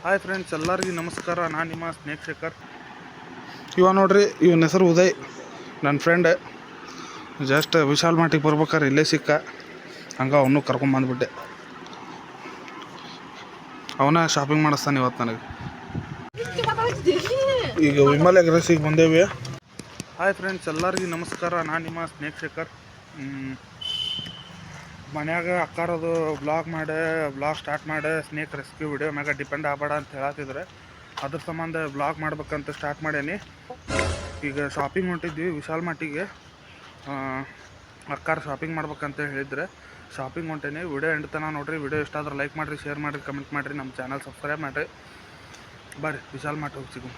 Hi friends, ಎಲ್ಲರಿಗೂ ನಮಸ್ಕಾರ. ನಾನು ನಿಮ್ಮ ಸ್ನೇಹಿತರ್. ಇವ ನೋಡ್ರಿ, ಇವನ ಹೆಸರು ಉದಯ್, ನನ್ನ ಫ್ರೆಂಡ್. ಜಸ್ಟ್ ವಿಶಾಲ್ ಮಾರ್ಟಿಗೆ ಬರ್ಬೇಕಾರೆ ಇಲ್ಲೇ ಸಿಕ್ಕ, ಹಂಗೆ ಅವನು ಕರ್ಕೊಂಬಂದ್ಬಿಟ್ಟೆ. ಅವನ ಶಾಪಿಂಗ್ ಮಾಡಿಸ್ತಾನೆ ಇವತ್ತು ನನಗೆ. ಈಗ ವಿಮಲ್ ಎಗ್ರೆಸಿಗೆ ಬಂದೇವಿ. ಹಾಯ್ ಫ್ರೆಂಡ್ಸ್, ಎಲ್ಲರಿಗೂ ನಮಸ್ಕಾರ. ನಾನು ನಿಮ್ಮ ಸ್ನೇಹಿತರ್. ಮನ್ಯಾಗ ಅಕ್ಕಾರದು ಬ್ಲಾಗ್ ಸ್ಟಾರ್ಟ್ ಮಾಡಿ ಸ್ನೇಕ್ ರೆಸ್ಕ್ಯೂ ವಿಡಿಯೋ ಮ್ಯಾಗ ಡಿಪೆಂಡ್ ಆಗಬೇಡ ಅಂತ ಹೇಳತ್ತಿದ್ರೆ, ಅದ್ರ ಸಂಬಂಧ ಬ್ಲಾಗ್ ಮಾಡ್ಬೇಕಂತ ಸ್ಟಾರ್ಟ್ ಮಾಡೇನಿ. ಈಗ ಶಾಪಿಂಗ್ ಹೊಂಟಿದ್ವಿ ವಿಶಾಲ್ ಮಾರ್ಟಿಗೆ. ಅಕ್ಕಾರ ಶಾಪಿಂಗ್ ಮಾಡ್ಬೇಕಂತ ಹೇಳಿದ್ರೆ ಶಾಪಿಂಗ್ ಹೊಂಟೇನಿ. ವಿಡಿಯೋ ಎಂಡ್ ತನಕ ನೋಡಿರಿ. ವಿಡಿಯೋ ಇಷ್ಟ ಆದ್ರೆ ಲೈಕ್ ಮಾಡಿರಿ, ಶೇರ್ ಮಾಡಿರಿ, ಕಮೆಂಟ್ ಮಾಡಿರಿ, ನಮ್ಮ ಚಾನಲ್ ಸಬ್ಸ್ಕ್ರೈಬ್ ಮಾಡಿರಿ. ಬರ್ರಿ ವಿಶಾಲ್ ಮಾರ್ಟ್ ಹೋಗಿ ಸಿಗು.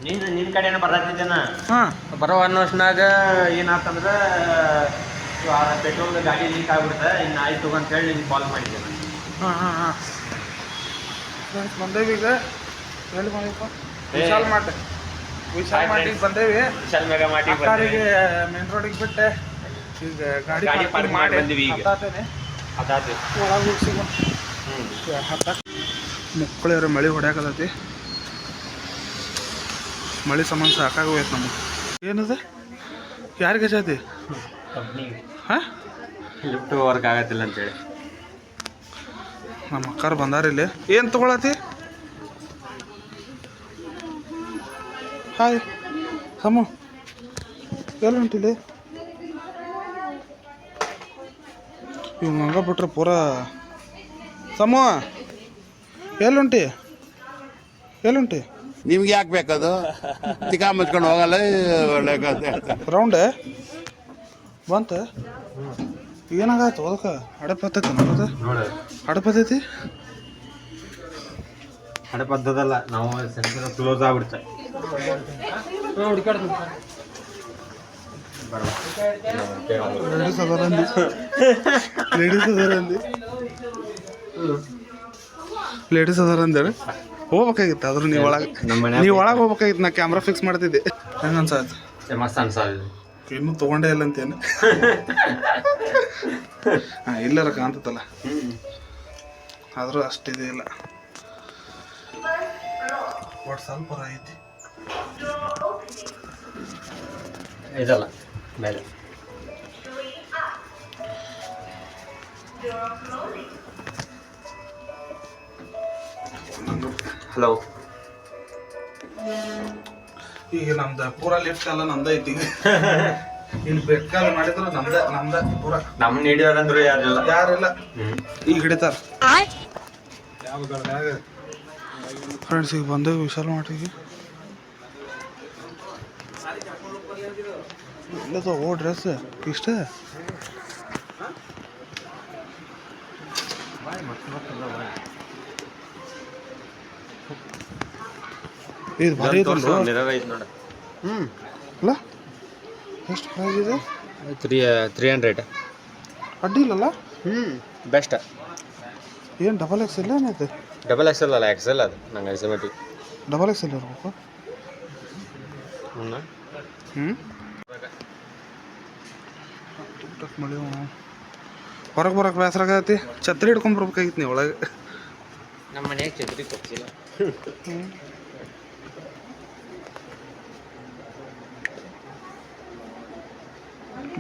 ನಿನ್ನ ಕಡೆನ ಬರತ್ತಿದ್ದೇನ. ಬರೋ ಅನ್ನೋಷ್ನಾಗ ಏನಾತಂದ್ರೆ ಪೆಟ್ರೋಲ್ ಗಾಡಿ ಲೀಕ್ ಆಗ್ಬಿಡುತ್ತೆ. ಇನ್ನು ಆಯ್ತು ಅಂತೇಳಿ ನಿಮ್ಗೆ ಕಾಲ್ ಮಾಡಿದ್ದೇನೆ. ಫ್ರೆಂಡ್ಸ್ ಬಂದೇವಿ. ಈಗ ಎಲ್ಲಿ ಬಂದಪ್ಪ? ವಿಶಾಲ್ ಮಾರ್ಟಿಗೆ ಬಂದೇವಿ. ವಿಶಾಲ್ ಮೆಗಾ ಮಾರ್ಟಿಗೆ ಕಾರಿಗೆ ಮೇನ್ ರೋಡಿಗೆ ಬಿಟ್ಟೆ. ಈಗ ಗಾಡಿ ಪಾರ್ಕ್ ಮಾಡಿ ಬಂದಿವಿ. ಈಗ ಅದಾದ ಒಳಗೆ ಹೋಗಿ ಸಿಗು. ಮಕ್ಕಳು ಮಳೆ ಹೊಡ್ಯಾಕತೈತಿ. ಮಳೆ ಸಂಬಂಧ ಸಾಕಾಗೋಯ್ತು ನಮಗೆ. ಏನದ? ಯಾರಿಗೆ ಹಚ್ಚೈತಿ? ಹಾಂ, ಲಿಫ್ಟ್ ವರ್ಕ್ ಆಗತ್ತಿಲ್ಲ ಅಂತೇಳಿ ನಮ್ಮ ಅಕ್ಕಾರ ಬಂದಾರ ಇಲ್ಲಿ. ಏನು ತೊಗೊಳತಿ? ಹಾಯ್ ಸಮು, ಎಲ್ಲಿ ಹೊಂಟಿಲಿ? ಇವ್ ಹಂಗ ಬಿಟ್ರೆ ಪೂರಾ. ಸಮು ಎಲ್ಲಿ ಹೊಂಟಿ? ನಿಮ್ಗೆ ಯಾಕೆ ಬೇಕದು? ತಿಕಾ ಮುಚ್ಕೊಂಡು ಹೋಗಲ್ಲ. ಒಳ್ಳೆ ರೌಂಡ್ ಬಂತ. ಏನಾಗತ್ತು ಅದಕ್ಕೆ? ಅಡಪತ್ತೈತಿ ನಮ್ಮದು. ಅಡಪತ್ತೈತಿ ಹಡಪದ್ದಲ್ಲ, ನಾವು ಸೆಂಟರ್ ಕ್ಲೋಸ್ ಆಗ್ಬಿಡ್ತೆ. ಲೇಡೀಸ್ ಅದಾರ ಅಂದೇಳಿ ಹೋಗ್ಬೇಕಾಗಿತ್ತು. ಆದ್ರೂ ನೀವು ಒಳಗೆ ಹೋಗ್ಬೇಕಾಗಿತ್ತು. ನಾ ಕ್ಯಾಮ್ರಾ ಫಿಕ್ಸ್ ಮಾಡ್ತಿದ್ದೆ. ಹೆಂಗೆ ಅನ್ಸಾಯ್ತು? ಮಸ್ತ್ ಅನ್ಸಲ್ಲ. ಇನ್ನೂ ತೊಗೊಂಡೇ ಇಲ್ಲ ಅಂತೇನು? ಹಾಂ, ಇಲ್ಲರ ಕಾಣ್ತತ್ತಲ್ಲ, ಆದರೂ ಅಷ್ಟಿದೆ ಇಲ್ಲ. ಒಟ್ಟು ಸ್ವಲ್ಪ ಐತಿ ಇದಲ್ಲ ಮೇಲೆ. ಹಲೋ. ಈಗ ನಮ್ದು ಪೂರಾ ಲಿಫ್ಟ್ ಎಲ್ಲ ನಮ್ದ ಐತಿ. ಇಲ್ಲಿ ಬೇಕಾದ ಮಾಡಿದ್ರು ನಮ್ದ ಪೂರಾ. ನಮ್ಮ ಹಿಡಿಯೋರಂದ್ರು ಯಾರಿಲ್ಲ. ಈಗ ಹಿಡಿತಾರ. ಫ್ರೆಂಡ್ಸ್, ಈಗ ಬಂದೇವಿ ವಿಶಾಲ್ ಮಾರ್ಟಿಗೆ. ಇಲ್ಲದ ಓ ಡ್ರೆಸ್ ಇಷ್ಟ. ಇದು ಭಾರಿ ಐತಲ್ಲ. ಅಲ್ಲ, ಎಷ್ಟು ಪ್ರೈಸ್ ಇದೆ? 300. ಅಡ್ಡಿ ಇಲ್ಲಲ್ಲ? ಬೆಸ್ಟ್. ಏನು ಡಬಲ್ XL ಏನೈತೆ? ಡಬಲ್ XL ಅಲ್ಲ, XL ಅದು. ನಂಗೆ ಐಸಮೆಟಿಕ್ ಡಬಲ್ XL ಇರ್ಬೇಕು. ಮಳೆ ಹೊರಗೆ ಬರೋಕೆ ಬೇಸರ ಆಗೈತಿ. ಛತ್ರಿ ಹಿಡ್ಕೊಂಡು ಬರ್ಬೇಕಾಗಿತ್ತು ನೀವು ಒಳಗೆ. ನಮ್ಮ ಮನೆಯಾಗ ಛತ್ರಿ ಕೊಡ್ಸಿಲ್ಲ.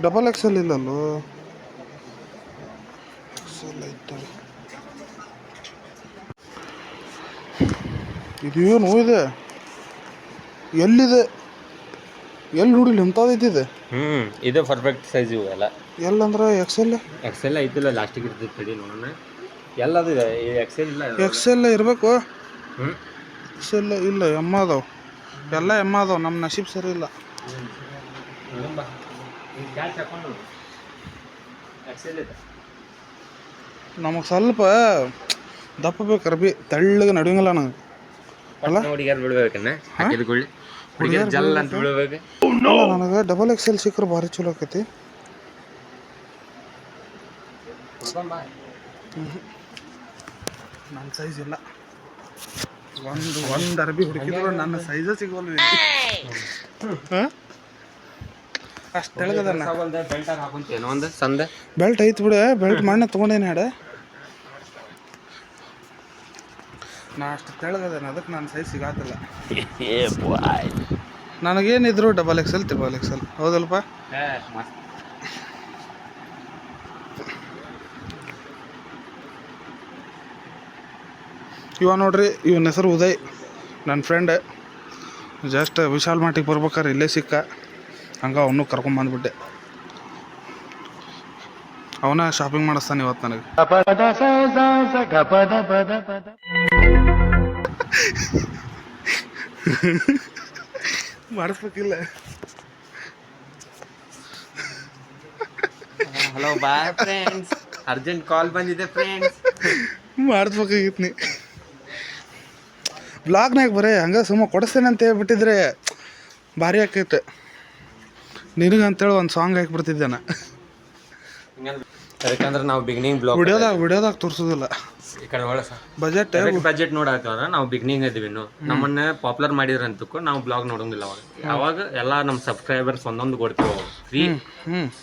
ಡಬಲ್ XL ಇಲ್ಲಲ್ಲೋ. XL ಐತಲ್ಲ. ಇದೇನು ಇದೆ? ಎಲ್ಲಿದೆ? ಎಲ್ಲಿ ನೋಡಿಲ್ಲ ಇಂಥದೈತಿದೆ. ಇದು ಪರ್ಫೆಕ್ಟ್ ಸೈಜ್ ಇವು ಎಲ್ಲ. ಎಲ್ಲಂದ್ರೆ XL ಐತಿಲ್ಲ, ಲಾಸ್ಟಿಗೆ ಇರ್ತೈತೆ. ತಡಿ ನೋಡೋಣ. ಎಲ್ಲದು ಇದೆ. XL ಇಲ್ಲ. XL ಇರಬೇಕು. XL ಇಲ್ಲ, ಎಮ್ಮ ಅದಾವ. ಎಲ್ಲ ಎಮ್ಮ ಅದಾವ. ನಮ್ಮ ನಸೀಬ್ ಸರಿ ಇಲ್ಲ. ನಮಗೆ ಸ್ವಲ್ಪ ದಪ್ಪ ಬೇಕು. ಅರ್ಬಿ ತೆಳ್ಳಗೆ ನಡಿಯಂಗಿಲ್ಲ ನಂಗೆ. ಅಲ್ಲ, ಹುಡುಗಿಯರು ಬಿಡ್ಬೇಕನ್ನ ಹಾಕಿದ್ಕೊಳ್ಳಿ. ಹುಡುಗಿಯರು ಜಲ್ ಅಂತ ಬಿಡ್ಬೇಕು. ನನಗೆ ಡಬಲ್ XL ಸಿಕ್ಕರೆ ಭಾರಿ ಚಲೋ ಆಕೈತಿ. ನನ್ನ ಸೈಜ್ ಇಲ್ಲ. ಒಂದು ಅರ್ಬಿ ಹುಡುಕಿದ್ರು ನನ್ನ ಸೈಜ ಸಿಗೋಲ್ವಿ. ಹಾಂ, ಅಷ್ಟು ತೆಳಗದಲ್ಲ. ಬೆಲ್ಟ್ ಐತಿ ಬಿಡ. ಬೆಲ್ಟ್ ಮಣ್ಣೆ ತೊಗೊಂಡೇನೆ ಹಾಡ. ನಾ ಅಷ್ಟು ತೆಳಗದೇನೆ, ಅದಕ್ಕೆ ನನ್ನ ಸೈಜ್ ಸಿಗಾತಿಲ್ಲ. ನನಗೇನಿದ್ರು ಡಬಲ್ ಎಕ್ಸೆಲ್ ತ್ರಿಬಲ್ ಎಕ್ಸೆಲ್, ಹೌದಲ್ಪ? ಇವ ನೋಡ್ರಿ, ಇವನ ಹೆಸರು ಉದಯ್, ನನ್ನ ಫ್ರೆಂಡ್. ಜಸ್ಟ್ ವಿಶಾಲ್ ಮಾರ್ಟಿಗೆ ಬರ್ಬೇಕಾರೆ ಇಲ್ಲೇ ಸಿಕ್ಕ, ಹಂಗೆ ಅವನು ಕರ್ಕೊಂಬಂದ್ಬಿಟ್ಟೆ. ಅವನ ಶಾಪಿಂಗ್ ಮಾಡಿಸ್ತಾನೆ ಇವತ್ತು ನನಗೆ. ಮಾಡಿಸ್ಬೇಕಿಲ್ಲ? Hello bye friends, urgent call ಬಂದಿದೆ ಫ್ರೆಂಡ್ಸ್. ಮಾಡಿಸ್ಬೇಕಾಗಿತ್ತು ನೀ ಬ್ಲಾಗ್ನಾಗ ಬರೀ ಹಂಗೆ ಸುಮ್ಮ ಕೊಡಿಸ್ತೇನೆ ಅಂತ ಹೇಳ್ಬಿಟ್ಟಿದ್ರೆ ಭಾರಿ ಆಕೈತೆ. ನಿನಗಂತೇಳಿ ಒಂದು ಸಾಂಗ್ ಹಾಕಿಬಿಡ್ತಿದ್ದೆ ನಾ. ಯಾಕಂದ್ರೆ ನಾವು ಬಿಗಿನಿಂಗ್ ಬ್ಲಾಗ್ ವಿಡಿಯೋದಾಗ ತೋರಿಸೋದಿಲ್ಲ. ಈ ಕಡೆ ಒಳ ಬಜೆಟ್ ನೋಡಾಕಂದ್ರೆ ನಾವು ಬಿಗಿನಿಂಗ್ ಇದೀವಿ. ನಮ್ಮನ್ನ ಪಾಪ್ಯುಲರ್ ಮಾಡಿದ್ರಂತಕ್ಕೂ ನಾವು ಬ್ಲಾಗ್ ನೋಡೋಂಗಿಲ್ಲ. ಅವಾಗ ಎಲ್ಲ ನಮ್ಮ ಸಬ್ಸ್ಕ್ರೈಬರ್ಸ್ ಒಂದೊಂದು ಕೊಡ್ತೀವಿ. ಫ್ರೀ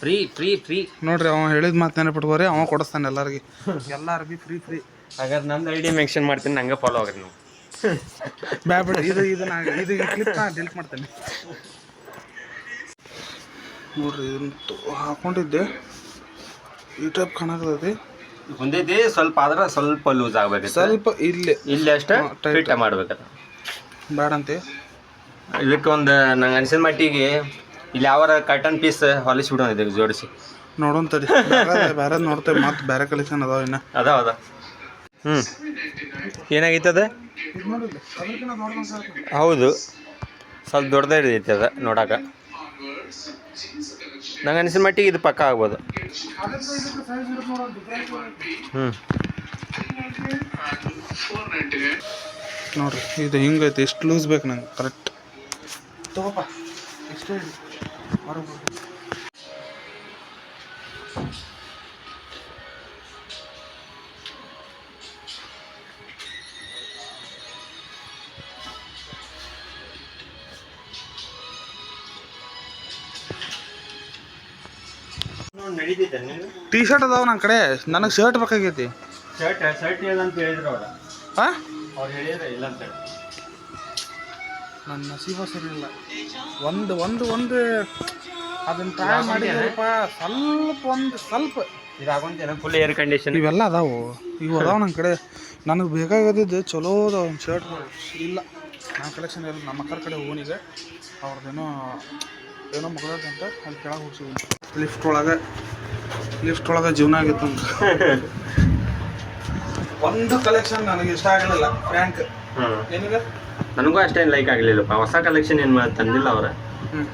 ಫ್ರೀ ಫ್ರೀ ಫ್ರೀ ನೋಡ್ರಿ, ಅವ ಹೇಳಿದ ಮಾತು ನೆನಪಿಟ್ಕೋರಿ, ಅವ ಕೊಡಿಸ್ತಾನೆ ಎಲ್ಲರಿಗೂ ಫ್ರೀ ಫ್ರೀ. ಹಾಗಾದ್ರೆ ನಂದು ಐಡಿ ಮೆನ್ಷನ್ ಮಾಡ್ತೀನಿ, ನಂಗೆ ಫಾಲೋ ಆಗ್ರಿ ನೀವು. ಬ್ಯಾಡ ಇದು ಕ್ಲಿಪ್ ನಾ ಡಿಲೀಟ್ ಮಾಡ್ತೇನೆ. ನೋಡ್ರಿ, ಇದನ್ನ ಹಾಕೊಂಡಿದ್ದೆ ಈ ಟೈಪ್ ಕಾಣಕತ್ತೈತಿ. ಹೊಂದೈತಿ ಸ್ವಲ್ಪ, ಆದ್ರೆ ಸ್ವಲ್ಪ ಲೂಸ್ ಆಗ್ಬೇಕು. ಸ್ವಲ್ಪ ಇಲ್ಲಿ ಅಷ್ಟೇ ಫಿಟ್ ಮಾಡ್ಬೇಕದ. ಬ್ಯಾಡಂತೆ ಇದಕ್ಕೆ ಒಂದು ನಂಗೆ ಅನ್ಸಿದ ಮಟ್ಟಿಗೆ ಇಲ್ಲಿ ಯಾವ ಕಟನ್ ಪೀಸ್ ಹೊಲಿಸಿ ಬಿಡೋಣ, ಇದಕ್ಕೆ ಜೋಡಿಸಿ ನೋಡೋಣ ತಡಿ. ಬೇರೆ ನೋಡ್ತೇವೆ, ಮತ್ತೆ ಬೇರೆ ಕಲೆಕ್ಷನ್ ಅದಾವ ಇನ್ನ. ಅದಾವ. ಏನಾಗೈತದ? ಹೌದು, ಸ್ವಲ್ಪ ದೊಡ್ಡದೇ ಹಿಡಿದೈತಿ ಅದ ನೋಡಾಕ. ನಂಗೆ ಅನಿಸಿದ ಮಟ್ಟಿಗೆ ಇದು ಪಕ್ಕ ಆಗ್ಬೋದು. ನೋಡ್ರಿ, ಇದು ಹಿಂಗೈತಿ. ಎಷ್ಟು ಲೂಸ್ ಬೇಕು ನಂಗೆ ಕರೆಕ್ಟ್ ತಗೋಪ್ಪ. ಇಷ್ಟೇ ಹೊರಗೆ ಟೀ ಶರ್ಟ್ ಅದಾವ ನನ್ನ ಕಡೆ. ನನಗೆ ಶರ್ಟ್ ಬೇಕಾಗೈತಿ. ಶರ್ಟ್ ಇಲ್ಲ ಅಂತ ಹೇಳಿದ್ರು ಅವ್ರ. ಅವ್ರು ಹೇಳಿದ್ರೆ ಇಲ್ಲ ಅಂತ ಹೇಳಿ. ನನ್ನ ನಸೀಬ ಸರಿ ಇಲ್ಲ. ಒಂದು ಅದನ್ನ ಟ್ರೈ ಮಾಡಿದ್ರಪ್ಪ, ಸ್ವಲ್ಪ ಇದಾಗೊಂತೇನೆ ಫುಲ್ ಏರ್ ಕಂಡೀಷನ್. ಇವೆಲ್ಲ ಅದಾವು, ಇವು ಅದಾವ ನನ್ನ ಕಡೆ. ನನಗೆ ಬೇಕಾಗದಿದ್ದು ಚಲೋ ಅದಾವ ಒಂದು ಶರ್ಟ್ಗಳು. ಇಲ್ಲ, ನನ್ನ ಕಲೆಕ್ಷನ್ ಇಲ್ಲ. ನಮ್ಮ ಅಕ್ಕರ ಕಡೆ ಓನಿಗೆ ಅವ್ರದ್ದೇನೋ ಮಗಳದಂತ ಅಲ್ಲಿ ಕೆಳಗೆ ಹೋಗ್ಸಿವಿ. ಲಿಫ್ಟ್ ಒಳಗೆ ಜೀವನ ಆಗಿತ್ತು ಅಂತ. ಒಂದು ಕಲೆಕ್ಷನ್ ನನಗೆ ಇಷ್ಟ ಆಗಲಿಲ್ಲ, ಫ್ರ್ಯಾಂಕ್. ಏನಿದೆ? ನನಗೂ ಅಷ್ಟೇನು ಲೈಕ್ ಆಗಲಿಲ್ಲಪ್ಪ. ಹೊಸ ಕಲೆಕ್ಷನ್ ಏನು ತಂದಿಲ್ಲ ಅವ್ರ.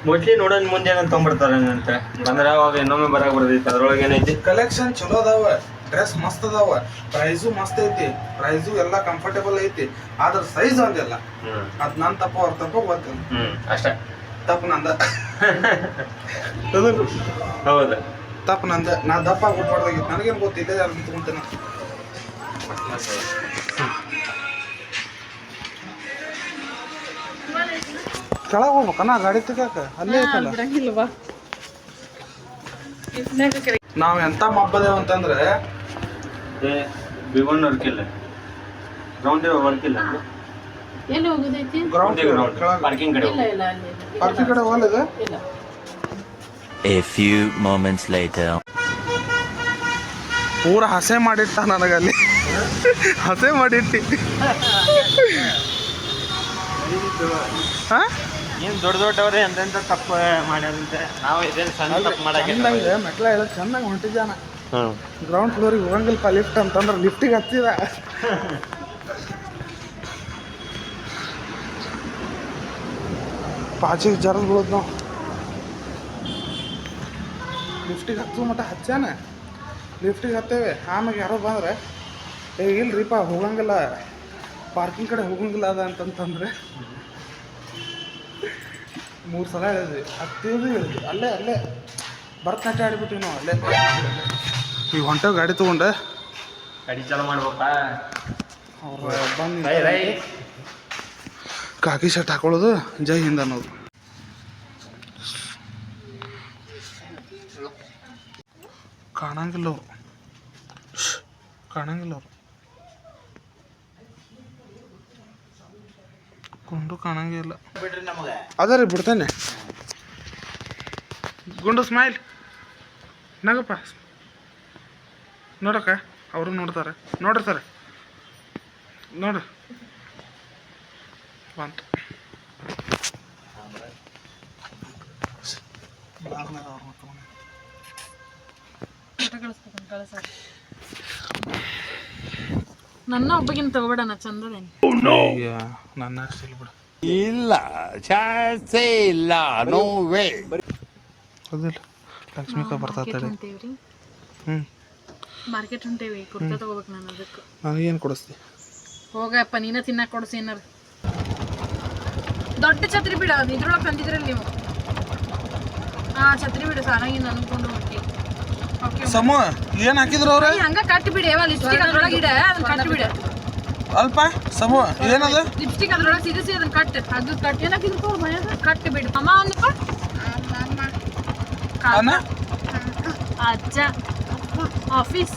ಮೋಸ್ಟ್ಲಿ ನೋಡೋಣ ಮುಂದೆ ಏನೋ ತೊಗೊಂಡ್ಬರ್ತಾರೆ ಅಂತ ಬಂದ್ರೆ ಅವಾಗ ಇನ್ನೊಮ್ಮೆ ಬರಾಕ್ ಬರ್ತೈತಿ. ಅದ್ರೊಳಗೆ ಏನೈತಿ? ಕಲೆಕ್ಷನ್ ಚಲೋ ಅದಾವ, ಡ್ರೆಸ್ ಮಸ್ತ್ ಅದಾವ, ಪ್ರೈಸು ಮಸ್ತ್ ಐತಿ, ಪ್ರೈಸು ಎಲ್ಲ ಕಂಫರ್ಟೇಬಲ್ ಐತಿ. ಆದ್ರ ಸೈಜ್ ಒಂದಿಲ್ಲ. ಅದ್ ನನ್ ತಪ್ಪ ಅವ್ರ ತಪ್ಪ ಗೊತ್ತಿಲ್ಲ. ಅಷ್ಟೇ ತಪ್ಪು ನಂದ. ಹೌದು, ತಪ್ಪು ನಂದ. ನಾ ದಪ್ಪ ಕೊಟ್ಬಾರ್ದಾಗಿತ್ತು. ನನಗೇನು ಗೊತ್ತಿಲ್ಲ, ಯಾರು ನಿಂತ್ಕೊಂತೇನೆ. ಕೆಳಗೆ ಹೋಗ್ಬೇಕನ್ನ ಗಾಡಿ ತೆಗ್ಯಾಕ? ಅಲ್ಲೇ ಐತಲ್ಲ. ನಾವು ಎಂತ ಮಬ್ಬದೇವ ಅಂತಂದ್ರೆ ಬಿಗೊಂಡ್ ವರ್ಕಿಲ್ಲ, ಗ್ರೌಂಡ್ ವರ್ಕಿಲ್ಲ, ಗ್ರೌಂಡ್ ಪಾರ್ಕಿಂಗ್ ಕಡೆ ಹೋಗಲಿದೆ. A few moments later. ಪೂರ ಹಸೆ ಮಾಡಿಟ್ಟ ನನಗಲ್ಲಿ. ಹಸೆ ಮಾಡಿಟ್ಟಿ. ಏನು ದೊಡ್ಡವ್ರೆ ಎಂತೆಂತ ತಪ್ಪು ಮಾಡ್ಯಾರಂತೆ. ನಾವು ಇದೇನು ಸಣ್ಣ ತಪ್ಪು ಮಾಡಕ್ಕೆ ಮೆಟ್ಲ ಹೇಳಕ್ ಚೆನ್ನಾಗಿ ಹೊಂಟಿದ್ದಾನ. ಗ್ರೌಂಡ್ ಫ್ಲೋರಿಗೆ ಹೋಗಂಗಿಲ್ಪ ಲಿಫ್ಟ್ ಅಂತಂದ್ರೆ ಲಿಫ್ಟಿಗೆ ಹತ್ತಿದ. ಪಾಚಿಗೆ ಜರದ್ ಬೀಳೋದು ನಾವು. ಲಿಫ್ಟಿಗೆ ಹತ್ತೋ ಮಟ್ಟ ಹಚ್ಚಾನ. ಲಿಫ್ಟಿಗೆ ಹತ್ತೇವೆ. ಆಮೇಲೆ ಯಾರೋ ಬಂದ್ರೆ ಇಲ್ರಿಪ್ಪ ಹೋಗಂಗಿಲ್ಲ, ಪಾರ್ಕಿಂಗ್ ಕಡೆ ಹೋಗಂಗಿಲ್ಲ ಅದ ಅಂತಂತಂದ್ರೆ 3 ಸಲ ಹೇಳಿದ್ವಿ. ಹತ್ತಿದ್ವಿ, ಹೇಳಿದ್ವಿ. ಅಲ್ಲೇ ಭರತನಾಟ್ಯ ಆಡಿಬಿಟ್ಟಿವಿ ನಾವು. ಅಲ್ಲೇ ಈಗ ಹೊಂಟೇವು ಗಾಡಿ ತೊಗೊಂಡೆ. ಗಾಡಿ ಚಾಲು ಮಾಡ್ಬೇಕ. ಅವ್ರು ಬಂದು ಕಾಕಿ ಶರ್ಟ್ ಹಾಕೊಳ್ಳೋದು, ಜೈ ಹಿಂದ್ ಅನ್ನೋದು. ಕಾಣಂಗಿಲ್ಲ ಅವರು. ಗುಂಡು ಕಾಣಂಗಿಲ್ಲ ಅದ ರೀ ಬಿಡ್ತೇನೆ ಗುಂಡು ಸ್ಮೈಲ್ ನಗಪ್ಪ ನೋಡಕ್ಕ ಅವರು ನೋಡ್ತಾರೆ ನೋಡ್ರಿ ಸರ್ ನೋಡ್ರಿ ಬಂತು ನನ್ನ ಒಬ್ಬಗಿನ ತಗೋಬೇಡ ಚಂದದೇನಿ ನನ್ನ ಅಷ್ಟಿಲ್ಲ ಬಿಡು ಇಲ್ಲ ಚಾನ್ಸೇ ಇಲ್ಲ ನೋ ವೇ ಅದಿಲ್ಲ ಲಕ್ಷ್ಮಿಕ ಬರ್ತದೆ ಹೊಂಟೇವ್ರಿ ಹ್ಞೂ ಮಾರ್ಕೆಟ್ ಹೊಂಟೇವಿ ಕುರ್ತಾ ತಗೋಬೇಕು ನಾನು ಅದಕ್ಕೆ ನನಗೇನು ಕೊಡಿಸ್ತಿ ಹೋಗಪ್ಪ ನೀನ ತಿನ್ನಕ್ ಕೊಡ್ಸಿ ಏನಾರ ದೊಡ್ಡ ಛತ್ರಿ ಬಿಡ ಇದ್ರೊಳಗೆ ತಂದಿದ್ರಲ್ಲ ನೀವು ಛತ್ರಿ ಬಿಡು ಸಾರಾಗಿ ಅನ್ಕೊಂಡು ಹೋಗಿ ಓಕೆ ಸಮೂ ಏನು ಹಾಕಿದ್ರು ಅವ್ರೆ ಹಂಗ ಕಟ್ಟಿ ಬಿಡಿ ಲಿಪ್ಸ್ಟಿಕ್ ಅದ್ರೊಳಗೆ ಇಡ ಅದನ್ನ ಕಟ್ಟಿ ಬಿಡ ಅಲ್ಪ ಸಮೂ ಏನದು ಲಿಪ್ಸ್ಟಿಕ್ ಅದ್ರೊಳಗೆ ಸಿಗಿಸಿ ಅದನ್ನ ಅದು ಕಟ್ ಏನಾಕಿದ್ರು ಮನ್ಯಾಗ ಕಟ್ಟಿ ಬಿಡು ಅಮ್ಮ ಅನ್ನಪ್ಪ ಅನ್ನ ಅಜ್ಜ ಆಫೀಸ್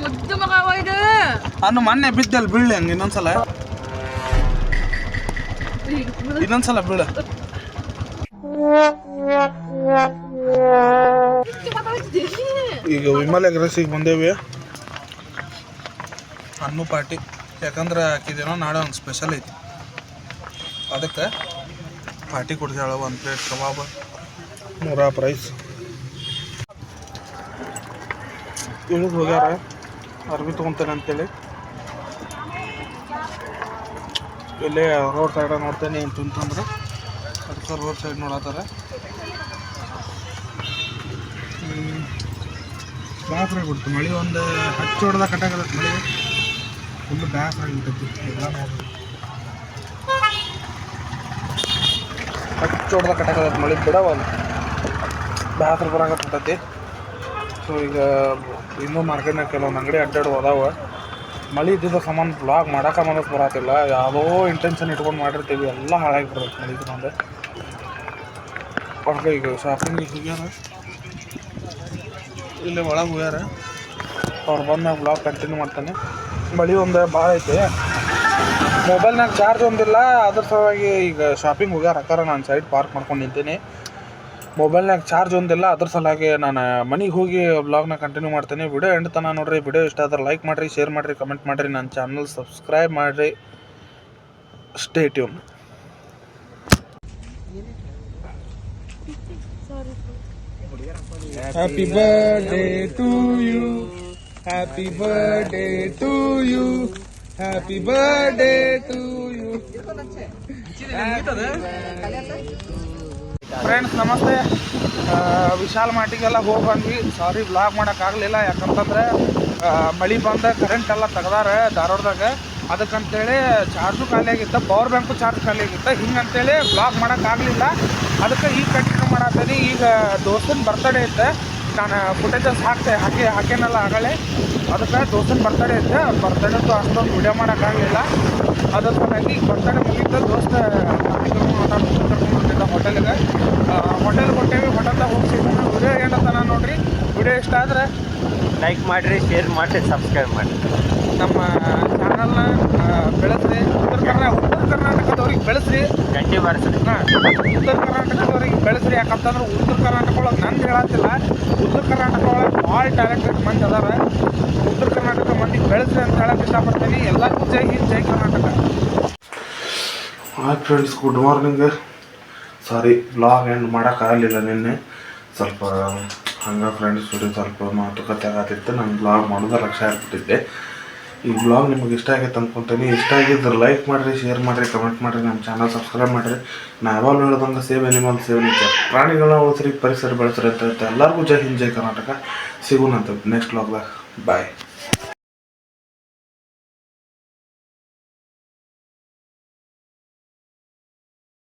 ಮುದ್ದು ಮಗ ಇದು ಅನ್ನು ಮೊನ್ನೆ ಬಿದ್ದಲ್ಲಿ ಬೀಳ್ಳಿ ಹಂಗೆ ಇನ್ನೊಂದ್ಸಲ ಬೀಳ ಈಗ ವಿಮಲ್ ಎಗ್ರೆಸಿಗೆ ಬಂದೇವಿ ಅನ್ನು ಪಾರ್ಟಿ ಯಾಕಂದ್ರೆ ಹಾಕಿದೇನೋ ನಾಳೆ ಒಂದು ಸ್ಪೆಷಲ್ ಐತಿ ಅದಕ್ಕೆ ಪಾರ್ಟಿ ಕೊಡ್ಸಾಳ ಒಂದು ಪ್ಲೇಟ್ ಕಬಾಬ್ 100 ಪ್ರೈಸ್ ಇಳಿದು ಹೋಗ್ಯಾರ ಅರ್ಬಿ ತೊಗೊತೇನೆ ಅಂತೇಳಿ ಇಲ್ಲೇ ರೋಡ್ ಸೈಡ ನೋಡ್ತೇನೆ ಅಂತಂದ್ರೆ ಅದಕ್ಕೆ ರೋಡ್ ಸೈಡ್ ನೋಡತ್ತಾರ ಬ್ಯಾಸ್ರ ಆಗ್ಬಿಡ್ತು ಮಳೆ ಒಂದು ಹಚ್ಚಿ ಹೊಡೆದ ಕಟ್ಟಾಗತ್ತೆ ಮಳೆ ಫುಲ್ಲು ಬ್ಯಾಸ್ರ ಆಗಿಬಿಟ್ಟೈತಿ ಎಲ್ಲ ನೋಡ್ರಿ ಹಚ್ಚಿ ಹೊಡೆದ ಕಟ್ಟಾಗತ್ತೆ ಮಳೆ ಬಿಡವಲ್ಲ ಬ್ಯಾಸ್ರ ಬರಾಕತ್ತೈತಿ ಸೊ ಈಗ ಇನ್ನೂ ಮಾರ್ಕೆಟ್ನಾಗ ಕೆಲವೊಂದು ಅಂಗಡಿ ಅಡ್ಡಾಡು ಅದಾವ ಮಳೆ ಇದ್ದಿದ್ದ ಸಾಮಾನು ಬ್ಲಾಗ್ ಮಾಡೋಕೆ ಮನಸ್ಸು ಬರತ್ತಿಲ್ಲ ಯಾವುದೋ ಇಂಟೆನ್ಷನ್ ಇಟ್ಕೊಂಡು ಮಾಡಿರ್ತೀವಿ ಎಲ್ಲ ಹಾಳಾಗಿ ಬರುತ್ತೆ ಮಳೆ ಬಂದು ಒಳಗೆ ಈಗ ಶಾಪಿಂಗಿಗೆ ಹೋಗ್ಯಾರ ಇಲ್ಲೇ ಒಳಗೆ ಹೋಗ್ಯಾರ ಅವ್ರು ಬಂದಾಗ ಬ್ಲಾಗ್ ಕಂಟಿನ್ಯೂ ಮಾಡ್ತಾನೆ ಮಳೆ ಒಂದು ಭಾಳ ಐತೆ ಮೊಬೈಲ್ನಾಗ ಚಾರ್ಜ್ ಒಂದಿಲ್ಲ ಅದ್ರ ಸಲುವಾಗಿ ಈಗ ಶಾಪಿಂಗ್ ಹೋಗ್ಯಾರ ಅಕ್ಕಾರ ನಾನು ಸೈಡ್ ಪಾರ್ಕ್ ಮಾಡ್ಕೊಂಡು ನಿಂತೀನಿ ಮೊಬೈಲ್ನಾಗ ಚಾರ್ಜ್ ಒಂದಿಲ್ಲ ಅದ್ರ ಸಲುವಾಗಿ ನಾನು ಮನೆಗೆ ಹೋಗಿ ವ್ಲಾಗ್ನ ಕಂಟಿನ್ಯೂ ಮಾಡ್ತೀನಿ ವಿಡಿಯೋ ಎಂಡ್ ತನಕ ನೋಡಿರಿ ವಿಡಿಯೋ ಇಷ್ಟ ಆದ್ರೆ ಲೈಕ್ ಮಾಡಿರಿ ಶೇರ್ ಮಾಡಿರಿ ಕಮೆಂಟ್ ಮಾಡಿರಿ ನನ್ನ ಚಾನಲ್ ಸಬ್ಸ್ಕ್ರೈಬ್ ಮಾಡಿರಿ stay tune happy birthday to you happy birthday to you happy birthday to you friends ನಮಸ್ತೆ ವಿಶಾಲ್ ಮಾರ್ಟಿಗೆಲ್ಲ ಹೋಗಿ ಬಂದ್ವಿ ಸಾರಿ ವ್ಲಾಗ್ ಮಾಡೋಕ್ಕಾಗಲಿಲ್ಲ ಯಾಕಂತಂದ್ರೆ ಮಳೆ ಬಂದ ಕರೆಂಟ್ ಎಲ್ಲ ತೆಗ್ದಾರ ಧಾರವಾಡದಾಗ ಅದಕ್ಕಂತೇಳಿ ಚಾರ್ಜು ಖಾಲಿ ಆಗಿತ್ತು ಪವರ್ ಬ್ಯಾಂಕು ಚಾರ್ಜ್ ಖಾಲಿ ಆಗಿತ್ತು ಹಿಂಗಂತೇಳಿ ವ್ಲಾಗ್ ಮಾಡೋಕ್ಕಾಗಲಿಲ್ಲ ಅದಕ್ಕೆ ಈಗ ಕಂಟಿನ್ಯೂ ಮಾಡತ್ತೀನಿ ಈಗ ದೋಸ್ತನ ಬರ್ತಡೇ ಇತ್ತು ನಾನು ಫುಟೇಜಸ್ ಹಾಕೇನಲ್ಲ ಆಗಲೇ ಅದಕ್ಕೆ ದೋಸ್ತನ ಬರ್ತಡೇ ಇತ್ತು ಬರ್ತಡೇದು ಅಷ್ಟೊಂದು ವಿಡಿಯೋ ಮಾಡೋಕ್ಕಾಗಲಿಲ್ಲ ಅದ್ರ ಸಲುವಾಗಿ ಬರ್ತಡೇ ಮುಗಿದ ದೋಸ್ತ ಕರ್ಕೊಂಡ್ಬಂದಿದ್ದ ಹೋಟೆಲ್ಗೆ ಕೊಟ್ಟೇವಿ ಹೋಟೆಲ್ದಾಗ ಹೋಗ್ಸಿದ್ದೀನಿ ವಿಡಿಯೋ ಏನಂತ ನಾನು ನೋಡಿರಿ ವಿಡಿಯೋ ಇಷ್ಟ ಆದರೆ ಲೈಕ್ ಮಾಡಿರಿ ಶೇರ್ ಮಾಡಿರಿ ಸಬ್ಸ್ಕ್ರೈಬ್ ಮಾಡಿ ನಮ್ಮ ಚಾನಲ್ನ ಬೆಳೆಸ್ರಿ ಉತ್ತರ ಕರ್ನಾಟಕದವ್ರಿಗೆ ಬೆಳೆಸ್ರಿ ಗಂಟೆ ಬಾರಿಸ್ರಿ ಉತ್ತರ ಕರ್ನಾಟಕದವ್ರಿಗೆ ಬೆಳೆಸ್ರಿ ಯಾಕಂತಂದ್ರೆ ಉತ್ತರ ಕರ್ನಾಟಕ ಒಳಗೆ ನಂದು ಹೇಳತ್ತಿಲ್ಲ ಉತ್ತರ ಕರ್ನಾಟಕ ಒಳಗೆ ಭಾಳ ಟ್ಯಾಲೆಂಟೆಡ್ ಮಂದಿ ಅದಾರ ಉತ್ತರ ಕರ್ನಾಟಕ ಮಂದಿಗೆ ಬೆಳೆಸ್ರಿ ಅಂತ ಹೇಳಕ್ಕೆ ಇಷ್ಟಪಡ್ತೀನಿ ಎಲ್ಲರಿಗೂ ಜೈ ಹಿಂದ್ ಜೈ Karnataka. Hi friends, good morning. Sorry blog end ಮಾಡೋಕ್ಕಾಗಲಿಲ್ಲ ನಿನ್ನೆ ಸ್ವಲ್ಪ ಹಂಗೆ ಫ್ರೆಂಡ್ಸ್ ಜೊತೆ ಸ್ವಲ್ಪ ಮಾತುಕತೆ ಆಗತ್ತಿತ್ತು. ನಾನು ಬ್ಲಾಗ್ ಮಾಡೋದು ಲಕ್ಷ್ಯ ಆಗ್ಬಿಟ್ಟಿದ್ದೆ. ಈ ಬ್ಲಾಗ್ ನಿಮಗೆ ಇಷ್ಟ ಆಗೈತೆ ಅಂದ್ಕೊತೀನಿ. ಇಷ್ಟ ಆಗಿದ್ರೆ ಲೈಕ್ ಮಾಡಿರಿ, ಶೇರ್ ಮಾಡಿರಿ, ಕಮೆಂಟ್ ಮಾಡಿರಿ, ನಮ್ಮ ಚಾನಲ್ ಸಬ್ಸ್ಕ್ರೈಬ್ ಮಾಡಿರಿ. ನಾ ಯಾವಾಗ ಹೇಳ್ದಂಗೆ ಸೇವ್ ಎನಿಮಲ್ ಸೇವ್ ನೇಚರ್, ಪ್ರಾಣಿಗಳನ್ನ ಉಳಿಸ್ರಿ, ಪರಿಸರ ಬೆಳೆಸ್ರಿ ಅಂತ ಎಲ್ಲರಿಗೂ ಜೈ ಹಿಂದ್ ಜೈ ಕರ್ನಾಟಕ. ಸಿಗೋಣಂತ ನೆಕ್ಸ್ಟ್ ಬ್ಲಾಗ್ದಾಗ. ಬಾಯ್.